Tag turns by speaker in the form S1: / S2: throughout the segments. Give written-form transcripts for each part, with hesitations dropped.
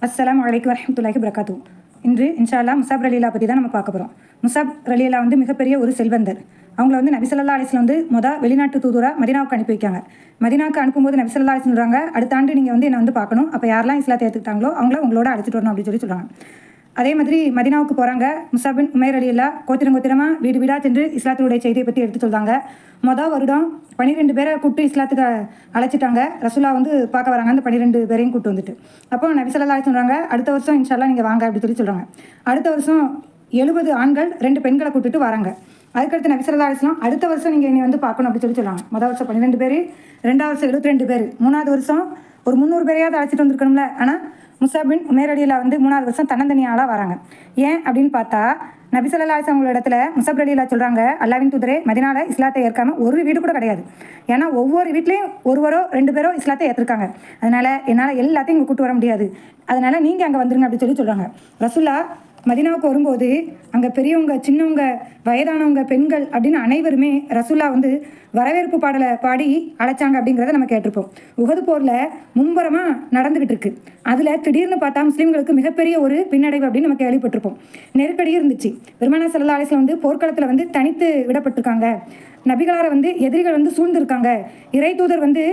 S1: அஸ்ஸலாமு அலைக்கும் வரஹ்மத்துல்லாஹி வபரகாத்துஹு. இன்று இன்ஷா அல்லாஹ் முஸாப் ரலியல்லாஹு பற்றி தான் நம்ம பார்க்க போகிறோம். முஸாப் ரலியல்லாஹு வந்து மிகப்பெரிய ஒரு செல்வந்தர். அவங்கள வந்து நபி ஸல்லல்லாஹு அலைஹி வஸல்லம் வந்து வெளிநாட்டு தூதுவராக மதீனாவுக்கு அனுப்பி வைக்காங்க. மதீனாவுக்கு அனுப்பும்போது நபி ஸல்லல்லாஹு அலைஹி வஸல்லம் சொல்கிறாங்க, அடுத்த ஆண்டு நீங்கள் வந்து என்னை வந்து பார்க்கணும், அப்போ யாரெல்லாம் இஸ்லாத்தை ஏற்றுக்கிட்டாங்களோ அவங்கள உங்களோட அழைச்சிட்டு வரணும் அப்படின்னு சொல்கிறாங்க. அதே மாதிரி மதீனாவுக்கு போகிறாங்க. முஸாப் பின் உமைர் ரலியல்லாஹு கோத்திரமாக வீடு வீடாக சென்று இஸ்லாத்தினுடைய செய்தியை பற்றி எடுத்து சொல்கிறாங்க. வருடம் 12 பேரை கூப்பிட்டு இஸ்லாத்துக்கு அழைச்சிட்டாங்க. ரசூலா வந்து பார்க்க வராங்க. அந்த 12 பேரையும் கூப்பிட்டு வந்துட்டு அப்போ நபி ஸல்லல்லாஹு அலைஹி சொல்கிறாங்க, அடுத்த வருஷம் இன்ஷா அல்லாஹ் நீங்கள் வாங்க அப்படின்னு சொல்கிறாங்க. அடுத்த வருஷம் 70 ஆண்கள் 2 பெண்களை கூப்பிட்டு வராங்க. அதுக்கடுத்து நபி ஸல்லல்லாஹு அலைஹி வஸல்லம் அடுத்த வருஷம் நீங்கள் என்னை வந்து பார்க்கணும் அப்படின்னு சொல்கிறாங்க. வருஷம் 12 பேர், 2வது வருஷம் 72 பேர், 3வது வருஷம் ஒரு 300 பேரையாவது அழைச்சிட்டு வந்திருக்கணும்ல. ஆனால் முஸாப் பின் உமைர் ரலியல்லாஹு வந்து 3வது வருஷம் தன்னந்தனியாளாக வராங்க. ஏன் அப்படின்னு பார்த்தா நபி ஸல்லல்லாஹு அலைஹி வஸல்லம் இடத்துல முஸாப் ரலியல்லாஹு சொல்கிறாங்க, அல்லாஹ்வின் தூதரே, மதீனால இஸ்லாத்தை ஏற்காம ஒரு வீடு கூட கிடையாது. ஏன்னா ஒவ்வொரு வீட்லேயும் ஒருவரோ 2 பேரோ இஸ்லாத்தை ஏற்றிருக்காங்க. அதனால் என்னால் எல்லாத்தையும் இங்கே கூட்டு வர முடியாது. அதனால் நீங்கள் அங்கே வந்துருங்க அப்படின்னு சொல்கிறாங்க. ரசூலா மதீனாவுக்கு வரும்போது அங்கே பெரியவங்க, சின்னவங்க, வயதானவங்க, பெண்கள் அப்படின்னு அனைவருமே ரசூலா வந்து வரவேற்பு பாடலை பாடி அழைச்சாங்க அப்படிங்கிறத நம்ம கேட்டிருப்போம். உஹது போரில் மும்பரமாக நடந்துகிட்டு இருக்கு. அதில் திடீர்னு பார்த்தா முஸ்லீம்களுக்கு மிகப்பெரிய ஒரு பின்னடைவு அப்படின்னு நம்ம கேள்விப்பட்டிருப்போம். நெருக்கடி இருந்துச்சு. பெருமானார் ஸல்லல்லாஹு அலைஹி வஸல்லம் வந்து போர்க்களத்தில் வந்து தனித்து விடப்பட்டிருக்காங்க. நபிகளாரை வந்து எதிரிகள் வந்து சூழ்ந்திருக்காங்க. இறை தூதர் வந்து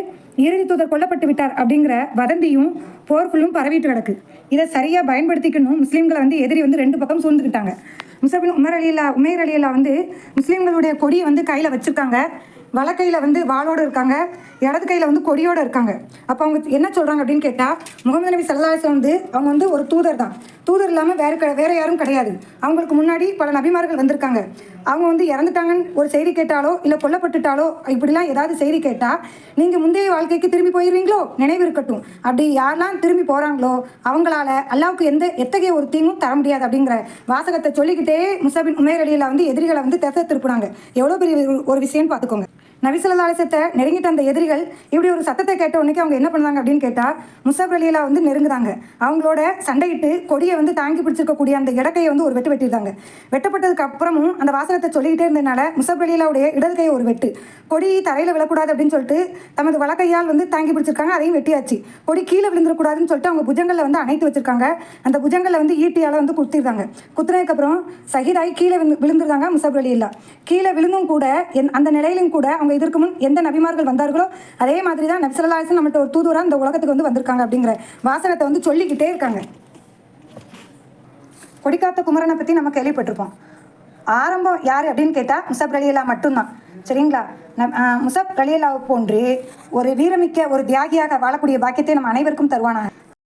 S1: இறுதி தூதர் கொல்லப்பட்டு விட்டார் அப்படிங்கிற வதந்தியும் போர்க்குள்ளும் பரவிட்டு கிடக்கு. இதை சரியாக பயன்படுத்திக்கணும். முஸ்லீம்களை வந்து எதிரி வந்து 2 பக்கம் சூழ்ந்துக்கிட்டாங்க. முஸாப் பின் உமைர் ரலியல்லாஹு வந்து முஸ்லீம்களுடைய கொடியை வந்து கையில் வச்சுருக்காங்க. வலக்கையில் வந்து வாளோடு இருக்காங்க, இடது கையில் வந்து கொடியோடு இருக்காங்க. அப்போ அவங்க என்ன சொல்கிறாங்க அப்படின்னு கேட்டால், முகமது நபி ஸல்லல்லாஹு அலைஹி வஸல்லம் வந்து அவங்க வந்து ஒரு தூதர் தான். தூதர் இல்லாமல் வேறு யாரும் கிடையாது. அவங்களுக்கு முன்னாடி பல நபிமார்கள் வந்திருக்காங்க. அவங்க வந்து இறந்துட்டாங்கன்னு ஒரு செய்தி கேட்டாலோ இல்லை கொல்லப்பட்டுட்டாலோ இப்படிலாம் ஏதாவது செய்தி கேட்டால் நீங்கள் முந்தைய வாழ்க்கைக்கு திரும்பி போயிடுவீங்களோ, நினைவு இருக்கட்டும். அப்படி யாரெல்லாம் திரும்பி போகிறாங்களோ அவங்களால அல்லாஹ்வுக்கு எத்தகைய ஒரு தீங்கும் தர முடியாது அப்படிங்கிற வாசகத்தை சொல்லிக்கிட்டே முஸாப் பின் உமைர் ரலியல்லாஹு வந்து எதிரிகளை வந்து திசை திருப்புனாங்க. எவ்வளோ பெரிய ஒரு விஷயம்னு பார்த்துக்கோங்க. நபி ஸல்லல்லாஹு அலைஹி வஸல்லம் நெருங்கிட்ட அந்த எதிரிகள் இப்படி ஒரு சத்தத்தை கேட்ட உடனே அவங்க என்ன பண்ணாங்க அப்படின்னு கேட்டால், முஸாப் ரலியல்லாஹு வந்து நெருங்குதாங்க. அவங்களோட சண்டையிட்டு கொடியை வந்து தாங்கி பிடிச்சிருக்கக்கூடிய அந்த இடக்கையை வந்து ஒரு வெட்டு வெட்டியிருந்தாங்க. வெட்டப்பட்டதுக்கு அப்புறமும் அந்த வாசகத்தை சொல்லிக்கிட்டே இருந்ததுனால முஸாப் ரலியல்லாஹுடைய இடது கையை ஒரு வெட்டு. கொடி தரையில் விழக்கூடாது அப்படின்னு சொல்லிட்டு தமது வலக்கையால் வந்து தாங்கி பிடிச்சிருக்காங்க. அதையும் வெட்டியாச்சு. கொடி கீழே விழுந்துடக்கூடாதுன்னு சொல்லிட்டு அவங்க புஜங்களில் வந்து அணைத்து வச்சிருக்காங்க. அந்த புஜங்களில் வந்து ஈட்டியால் வந்து குத்திருந்தாங்க. குத்துனதுக்கப்புறம் சஹீதாகி கீழே விழுந்துருந்தாங்க முஸாப் ரலியல்லாஹு. கீழே விழுந்தும் கூட அந்த நிலையிலும் கூட அவங்க இதற்கு முன் எந்த நபிமார்கள் வந்தார்களோ அதே மாதிரி தான் நபி ஸல்லல்லாஹு அலைஹி வஸல்லம் நம்மகிட்ட ஒரு தூதுவராக இந்த உலகத்துக்கு வந்து வந்திருக்காங்க அப்படிங்கிற வாசகத்தை வந்து சொல்லிக்கிட்டே இருக்காங்க. கொடிக்காத்த குமரனை பற்றி நம்ம கேள்விப்பட்டிருப்போம். ஆரம்பம் யார் அப்படின்னு கேட்டால் முஸாப் ரலியல்லாஹு மட்டும்தான். சரிங்களா? முஸாப் ரலியல்லாஹு போன்று ஒரு வீரமிக்க ஒரு தியாகியாக வாழக்கூடிய பாக்கியத்தை நம்ம அனைவருக்கும் தருவானாக.